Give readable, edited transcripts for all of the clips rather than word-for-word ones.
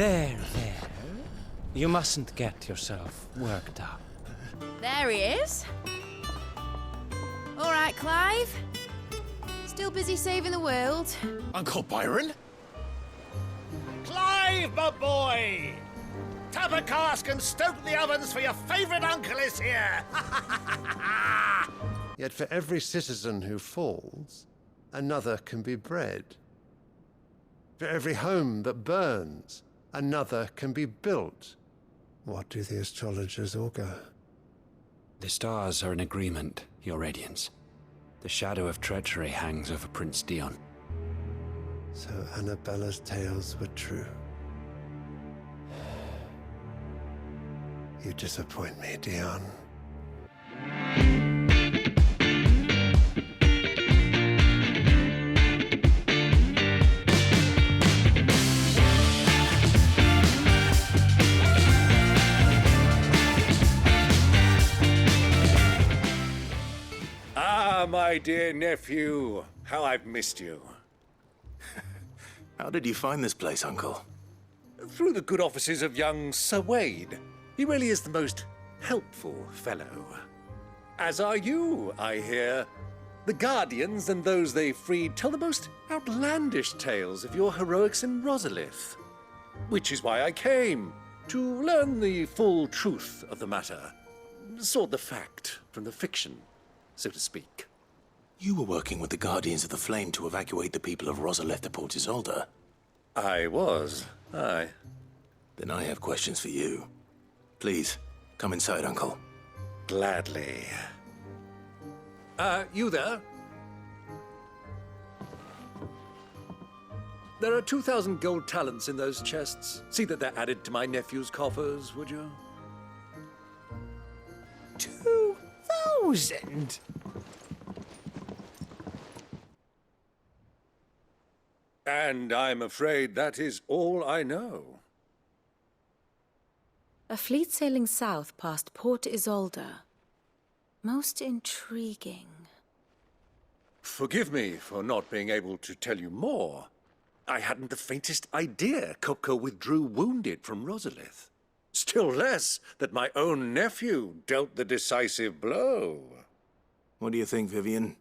There. You mustn't get yourself worked up. There he is. All right, Clive. Still busy saving the world. Uncle Byron? Clive, my boy! Tap a cask and stoke the ovens, for your favourite uncle is here! Yet for every citizen who falls, another can be bred. For every home that burns, another can be built. What do the astrologers augur? The stars are in agreement, Your Radiance. The shadow of treachery hangs over Prince Dion. So Annabella's tales were true. You disappoint me, Dion. Ah, my dear nephew. How I've missed you. How did you find this place, Uncle? Through the good offices of young Sir Wade. He really is the most helpful fellow. As are you, I hear. The Guardians and those they freed tell the most outlandish tales of your heroics in Rosalith. Which is why I came, to learn the full truth of the matter. Sort the fact from the fiction, so to speak. You were working with the Guardians of the Flame to evacuate the people of Rosalith to Port Isolde. I was, aye. Then I have questions for you. Please, come inside, Uncle. Gladly. You there? There are 2,000 gold talents in those chests. See that they're added to my nephew's coffers, would you? 2,000? And I'm afraid that is all I know. A fleet sailing south past Port Isolde. Most intriguing. Forgive me for not being able to tell you more. I hadn't the faintest idea Kupka withdrew wounded from Rosalith. Still less that my own nephew dealt the decisive blow. What do you think, Vivian?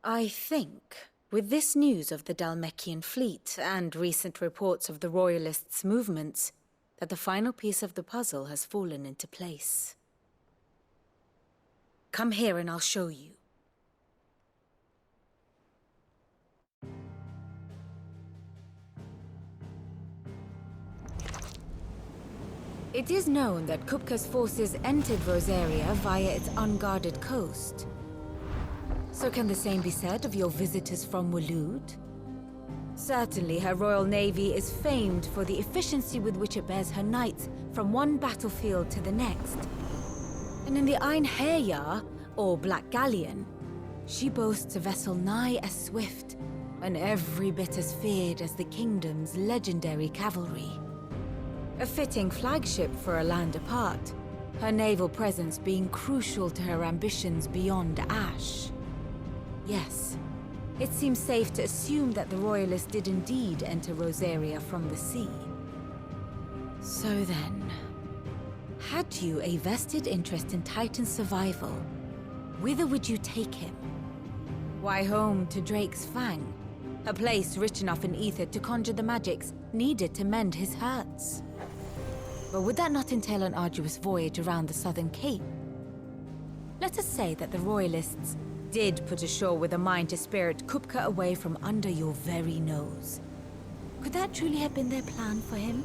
I think, with this news of the Dalmekian fleet and recent reports of the Royalists' movements, that the final piece of the puzzle has fallen into place. Come here and I'll show you. It is known that Kupka's forces entered Rosaria via its unguarded coast. So can the same be said of your visitors from Waloed? Certainly, her royal navy is famed for the efficiency with which it bears her knights from one battlefield to the next. And in the Einherjar, or Black Galleon, she boasts a vessel nigh as swift and every bit as feared as the kingdom's legendary cavalry. A fitting flagship for a land apart, her naval presence being crucial to her ambitions beyond Ash. Yes, it seems safe to assume that the Royalists did indeed enter Rosaria from the sea. So then, had you a vested interest in Titan's survival, whither would you take him? Why, home to Drake's Fang, a place rich enough in ether to conjure the magics needed to mend his hurts. But would that not entail an arduous voyage around the southern cape? Let us say that the Royalists did put ashore with a mind to spirit Kupka away from under your very nose. Could that truly have been their plan for him?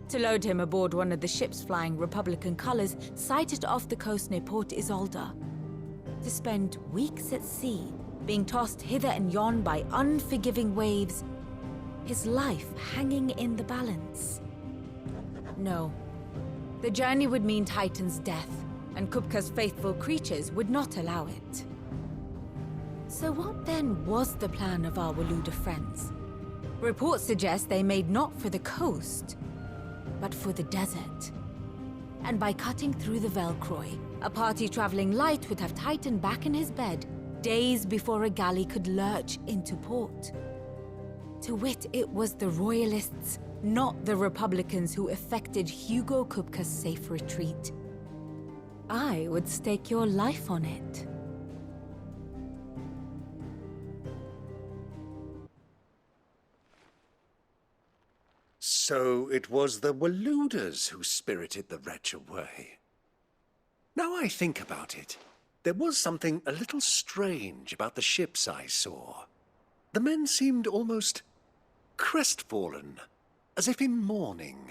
To load him aboard one of the ships flying Republican colors sighted off the coast near Port Isolde. To spend weeks at sea, being tossed hither and yon by unforgiving waves, his life hanging in the balance. No. The journey would mean Titan's death, and Kupka's faithful creatures would not allow it. So what then was the plan of our Waluda friends? Reports suggest they made not for the coast, but for the desert. And by cutting through the Velcroy, a party traveling light would have Titan back in his bed days before a galley could lurch into port. To wit, it was the Royalists, not the Republicans, who effected Hugo Kupka's safe retreat. I would stake your life on it. So it was the Waluders who spirited the wretch away. Now I think about it, there was something a little strange about the ships I saw. The men seemed almost crestfallen, as if in mourning,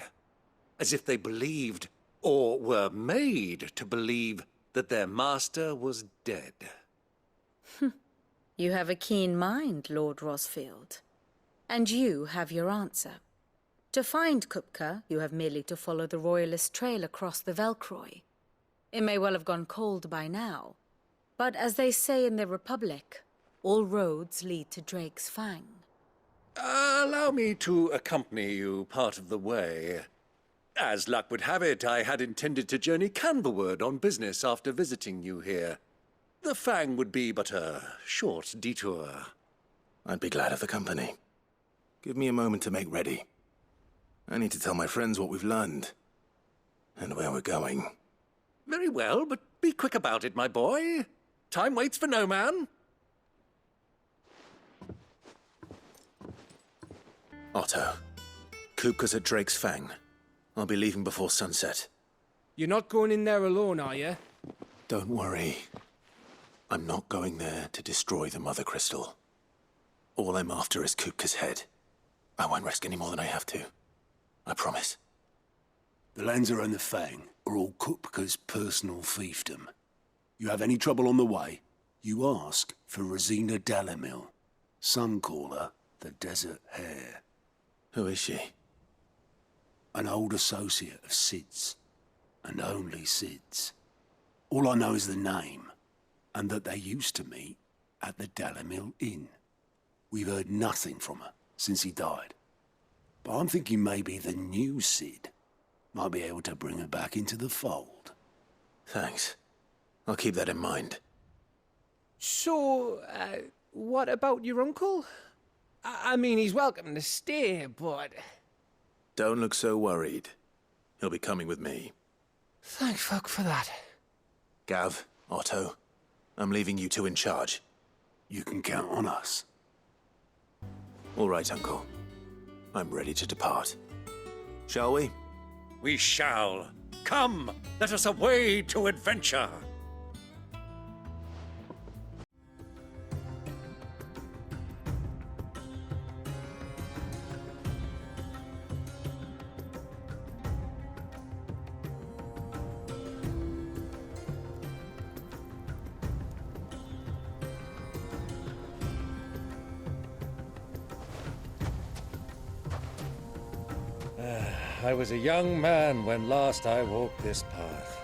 as if they believed, or were made to believe, that their master was dead. You have a keen mind, Lord Rosfield. And you have your answer. To find Kupka, you have merely to follow the Royalist trail across the Velcroy. It may well have gone cold by now, but as they say in the Republic, all roads lead to Drake's Fang. Allow me to accompany you part of the way. As luck would have it, I had intended to journey Canverward on business after visiting you here. The Fang would be but a short detour. I'd be glad of the company. Give me a moment to make ready. I need to tell my friends what we've learned. And where we're going. Very well, but be quick about it, my boy. Time waits for no man. Otto, Kupka's at Drake's Fang. I'll be leaving before sunset. You're not going in there alone, are you? Don't worry. I'm not going there to destroy the Mother Crystal. All I'm after is Kupka's head. I won't risk any more than I have to. I promise. The Lanza and the Fang are all Kupka's personal fiefdom. You have any trouble on the way, you ask for Rosina Dalamil. Some call her the Desert Hare. Who is she? An old associate of Sid's, and only Sid's. All I know is the name, and that they used to meet at the Dalamil Inn. We've heard nothing from her since he died. But I'm thinking maybe the new Sid might be able to bring her back into the fold. Thanks. I'll keep that in mind. So, what about your uncle? I mean, he's welcome to stay, but... Don't look so worried. He'll be coming with me. Thank fuck for that. Gav, Otto, I'm leaving you two in charge. You can count on us. All right, Uncle. I'm ready to depart. Shall we? We shall. Come, let us away to adventure. I was a young man when last I walked this path.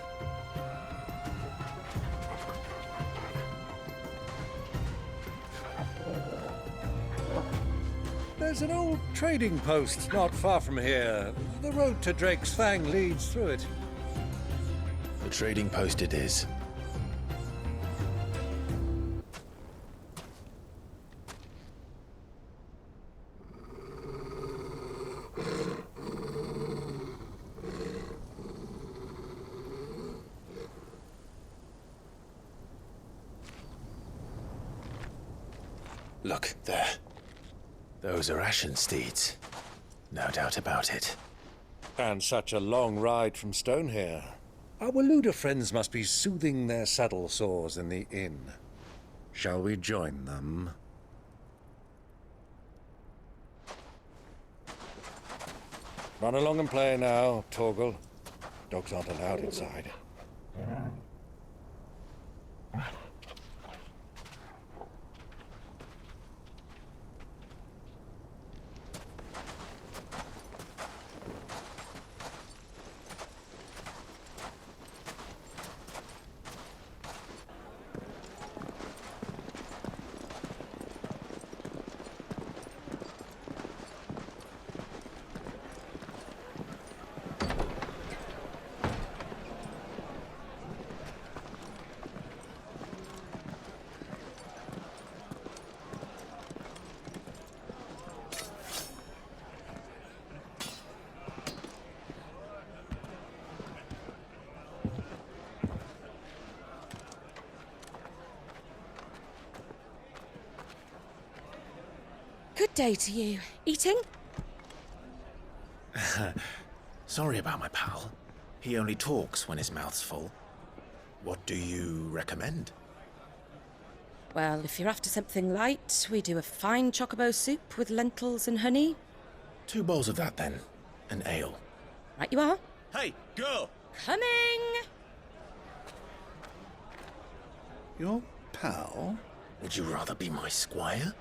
There's an old trading post not far from here. The road to Drake's Fang leads through it. The trading post it is. Look, there. Those are Ashen steeds. No doubt about it. And such a long ride from Stone here. Our Waluda friends must be soothing their saddle sores in the inn. Shall we join them? Run along and play now, Torgal. Dogs aren't allowed inside. Good day to you. Eating? Sorry about my pal. He only talks when his mouth's full. What do you recommend? Well, if you're after something light, we do a fine chocobo soup with lentils and honey. 2 bowls of that, then. An ale. Right you are. Hey, girl! Coming! Your pal? Would you rather be my squire?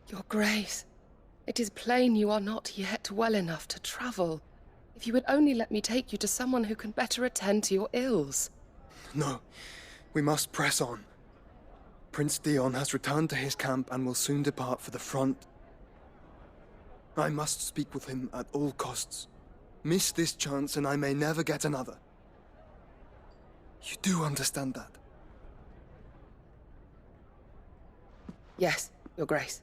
Your Grace, it is plain you are not yet well enough to travel. If you would only let me take you to someone who can better attend to your ills. No, we must press on. Prince Dion has returned to his camp and will soon depart for the front. I must speak with him at all costs. Miss this chance and I may never get another. You do understand that? Yes, Your Grace.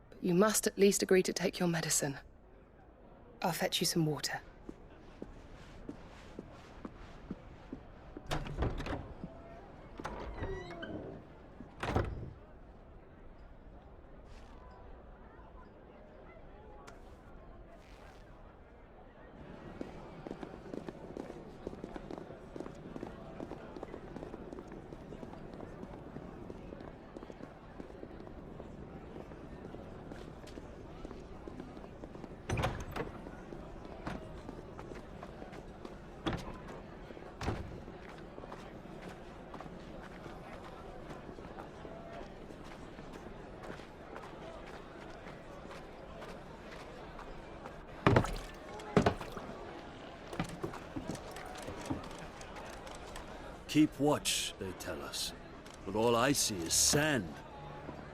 But you must at least agree to take your medicine. I'll fetch you some water. Keep watch, they tell us. But all I see is sand.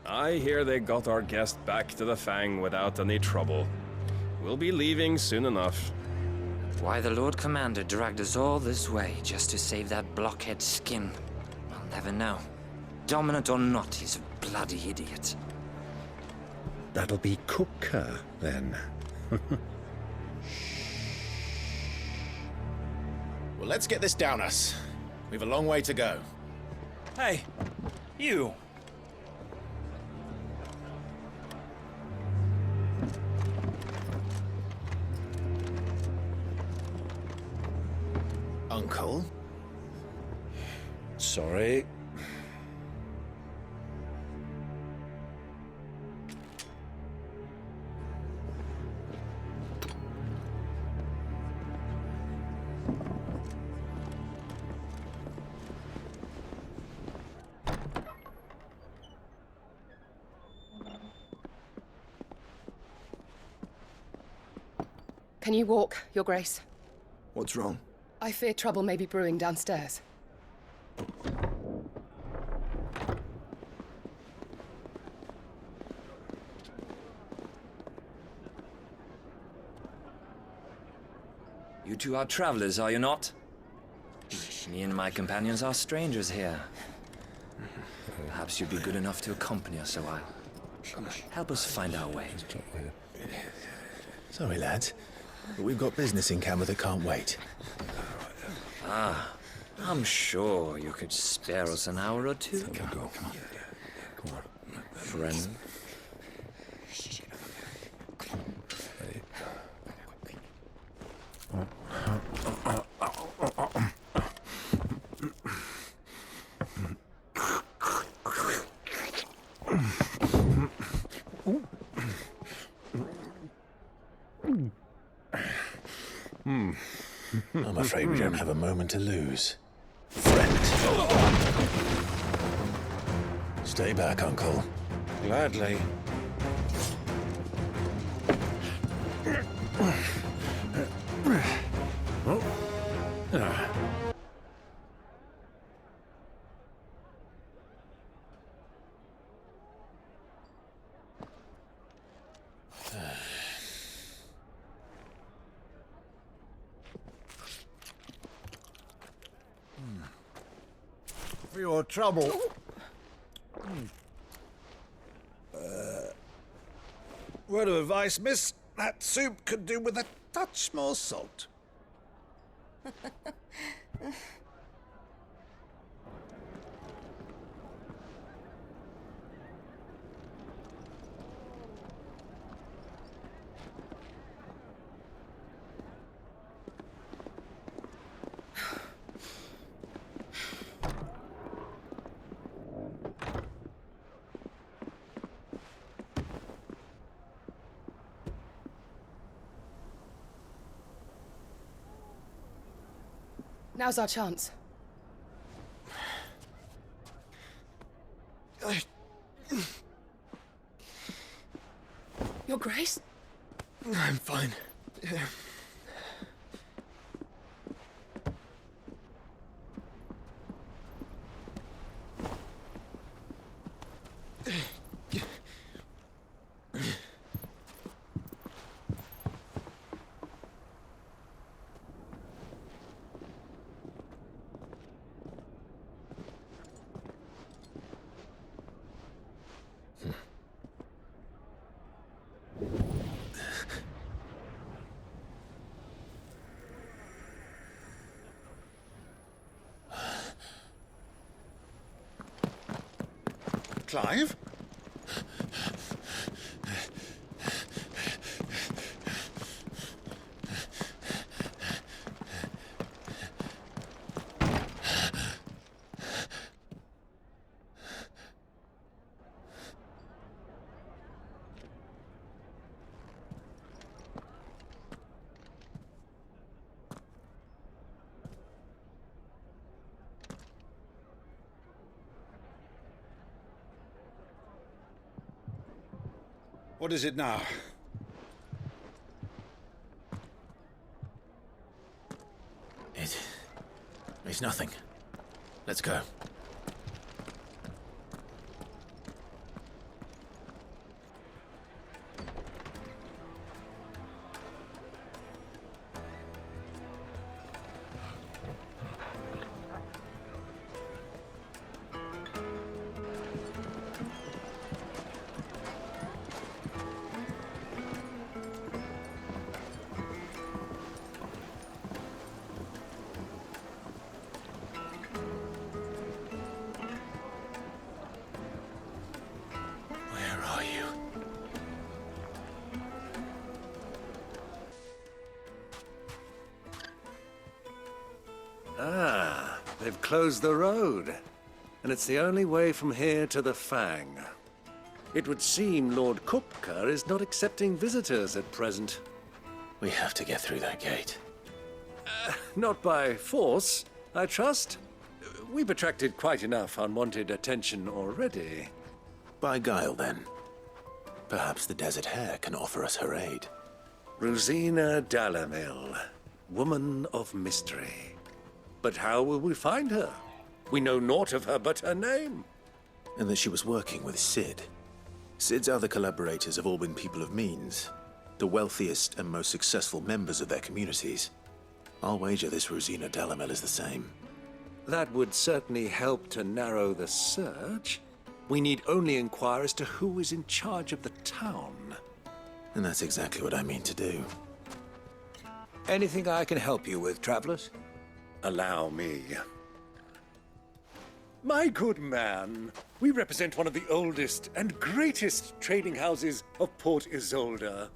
I hear they got our guest back to the Fang without any trouble. We'll be leaving soon enough. Why the Lord Commander dragged us all this way just to save that blockhead skin, I'll never know. Dominant or not, he's a bloody idiot. That'll be Kupka, then. Well, let's get this down us. We've a long way to go. Hey, you! Uncle? Sorry. Can you walk, Your Grace? What's wrong? I fear trouble may be brewing downstairs. You two are travelers, are you not? Me and my companions are strangers here. Perhaps you'd be good enough to accompany us a while. Help us find our way. Sorry, lads, but we've got business in camera that can't wait. Ah, I'm sure you could spare us an hour or two. Come on. Friend. I'm afraid we don't have a moment to lose. Friend. Stay back, Uncle. Gladly. For your trouble. Word of advice, miss. That soup could do with a touch more salt. Now's our chance. Your Grace? I'm fine. Clive? What is it now? It's nothing. Let's go. Ah, they've closed the road. And it's the only way from here to the Fang. It would seem Lord Kupka is not accepting visitors at present. We have to get through that gate. Not by force, I trust. We've attracted quite enough unwanted attention already. By guile, then. Perhaps the Desert Hare can offer us her aid. Rosina Dalamil, woman of mystery. But how will we find her? We know naught of her but her name. And that she was working with Sid. Sid's other collaborators have all been people of means, the wealthiest and most successful members of their communities. I'll wager this Rosina Dalamil is the same. That would certainly help to narrow the search. We need only inquire as to who is in charge of the town. And that's exactly what I mean to do. Anything I can help you with, travelers? Allow me. My good man, we represent one of the oldest and greatest trading houses of Port Isolde.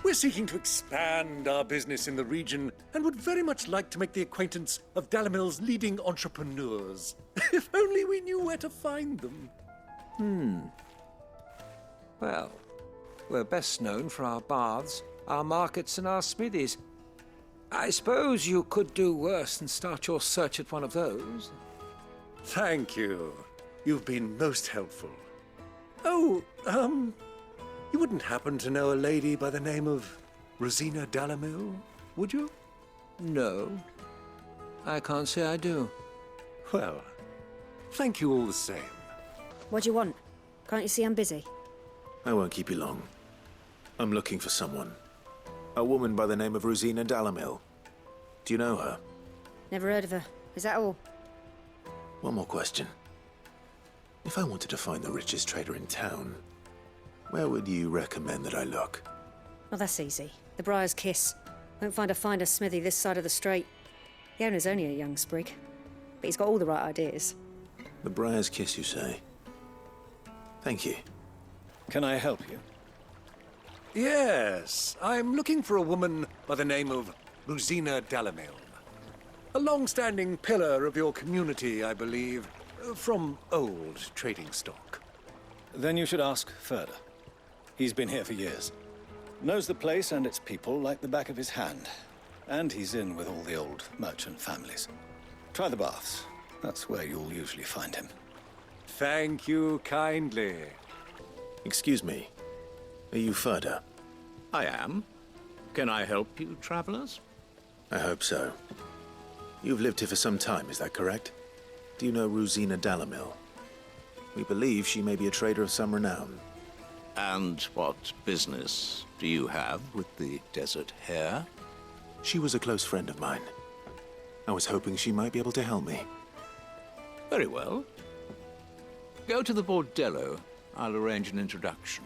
We're seeking to expand our business in the region and would very much like to make the acquaintance of Dalamil's leading entrepreneurs. If only we knew where to find them. Well, we're best known for our baths, our markets, and our smithies. I suppose you could do worse than start your search at one of those. Thank you. You've been most helpful. Oh, you wouldn't happen to know a lady by the name of Rosina Dalamil, would you? No. I can't say I do. Well, thank you all the same. What do you want? Can't you see I'm busy? I won't keep you long. I'm looking for someone. A woman by the name of Rosina Dalamil. Do you know her? Never heard of her. Is that all? One more question. If I wanted to find the richest trader in town, where would you recommend that I look? Well, that's easy. The Briar's Kiss. Won't find a finer smithy this side of the strait. The owner's only a young sprig, but he's got all the right ideas. The Briar's Kiss, you say? Thank you. Can I help you? Yes, I'm looking for a woman by the name of Rosina Dalamil. A long-standing pillar of your community, I believe, from old trading stock. Then you should ask Further. He's been here for years. Knows the place and its people like the back of his hand. And he's in with all the old merchant families. Try the baths. That's where you'll usually find him. Thank you kindly. Excuse me. Are you Further? I am. Can I help you, travelers? I hope so. You've lived here for some time, is that correct? Do you know Rosina Dalamil? We believe she may be a trader of some renown. And what business do you have with the desert hare? She was a close friend of mine. I was hoping she might be able to help me. Very well. Go to the bordello. I'll arrange an introduction.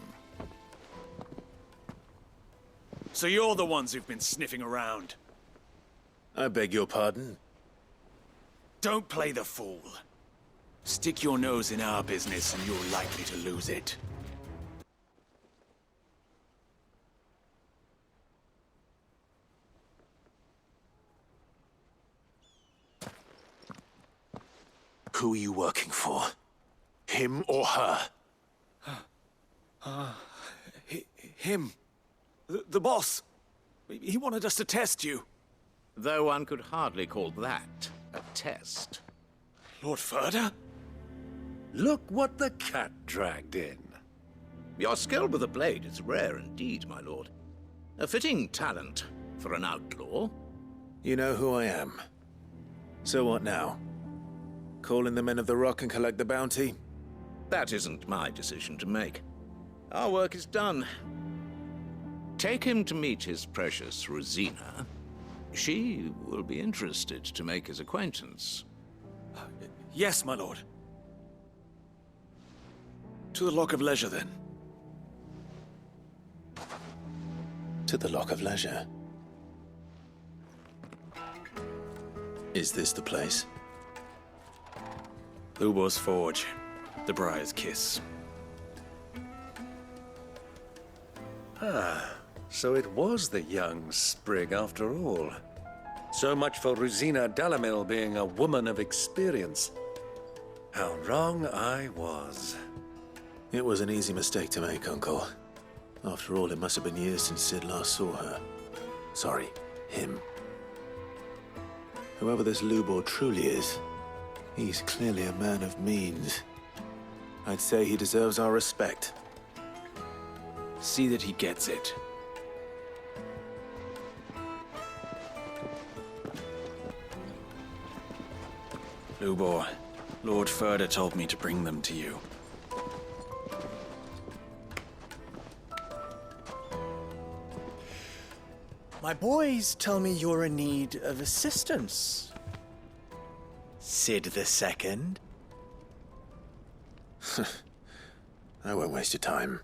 So you're the ones who've been sniffing around? I beg your pardon? Don't play the fool. Stick your nose in our business and you're likely to lose it. Who are you working for? Him or her? Him. The boss. He wanted us to test you. Though one could hardly call that a test. Lord Further? Look what the cat dragged in. Your skill with the blade is rare indeed, my lord. A fitting talent for an outlaw. You know who I am. So what now? Call in the Men of the Rock and collect the bounty? That isn't my decision to make. Our work is done. Take him to meet his precious Rosina. She will be interested to make his acquaintance. Yes, my lord. To the Lock of Leisure, then. To the Lock of Leisure. Is this the place? Lubor's Forge. The Briar's Kiss. Ah, so it was the young sprig after all. So much for Rosina Dalamil being a woman of experience. How wrong I was. It was an easy mistake to make, Uncle. After all, it must have been years since Sid last saw her. Sorry, him. Whoever this Lubor truly is, he's clearly a man of means. I'd say he deserves our respect. See that he gets it. Lubor, Lord Further told me to bring them to you. My boys tell me you're in need of assistance. Sid the Second? I won't waste your time.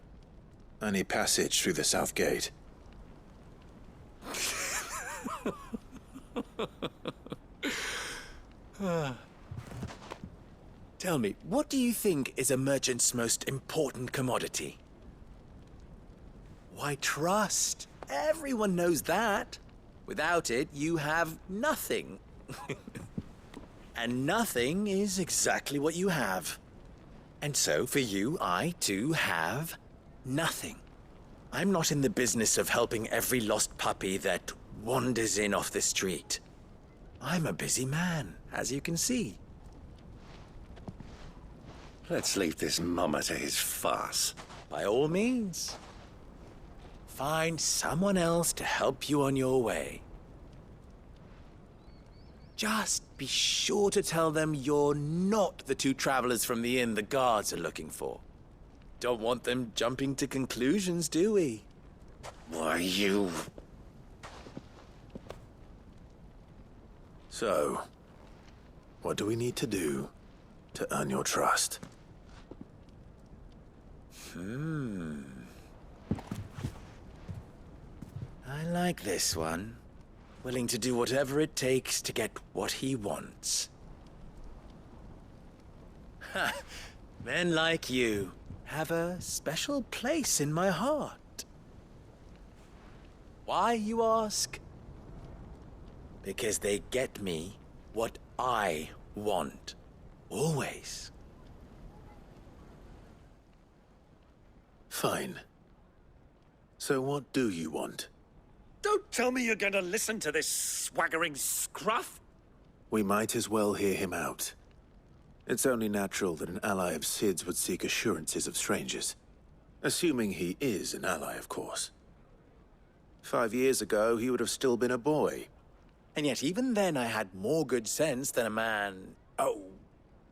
I need passage through the south gate. Tell me, what do you think is a merchant's most important commodity? Why, trust. Everyone knows that. Without it, you have nothing. And nothing is exactly what you have. And so, for you, I, too, have nothing. I'm not in the business of helping every lost puppy that wanders in off the street. I'm a busy man, as you can see. Let's leave this mummer to his farce. By all means. Find someone else to help you on your way. Just be sure to tell them you're not the two travelers from the inn the guards are looking for. Don't want them jumping to conclusions, do we? Why, you... So, what do we need to do to earn your trust? I like this one. Willing to do whatever it takes to get what he wants. Ha! Men like you have a special place in my heart. Why, you ask? Because they get me what I want. Always. Fine. So what do you want? Don't tell me you're going to listen to this swaggering scruff! We might as well hear him out. It's only natural that an ally of Sid's would seek assurances of strangers. Assuming he is an ally, of course. 5 years ago, he would have still been a boy. And yet even then I had more good sense than a man...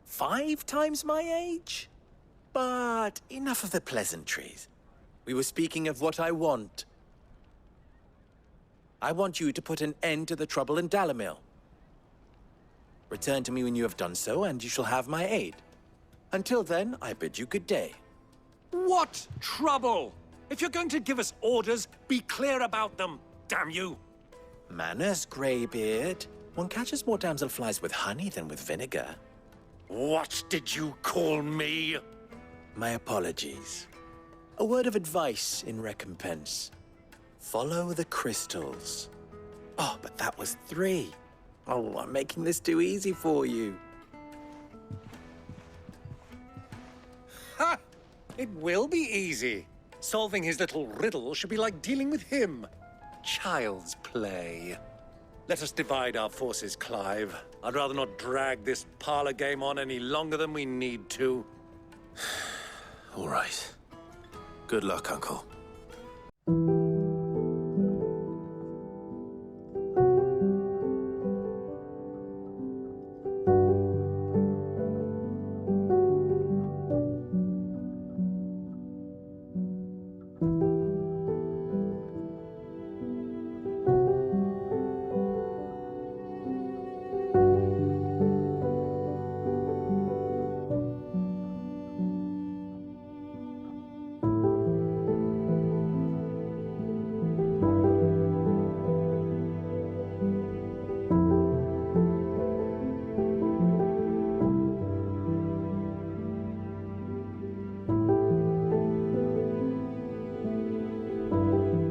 5 times my age? But enough of the pleasantries. We were speaking of what I want. I want you to put an end to the trouble in Dalamil. Return to me when you have done so, and you shall have my aid. Until then, I bid you good day. What trouble? If you're going to give us orders, be clear about them, damn you! Manners, Greybeard. One catches more damselflies with honey than with vinegar. What did you call me? My apologies. A word of advice in recompense. Follow the crystals. Oh, but that was 3. Oh, I'm making this too easy for you. Ha! It will be easy. Solving his little riddle should be like dealing with him. Child's play. Let us divide our forces, Clive. I'd rather not drag this parlor game on any longer than we need to. All right. Good luck, Uncle.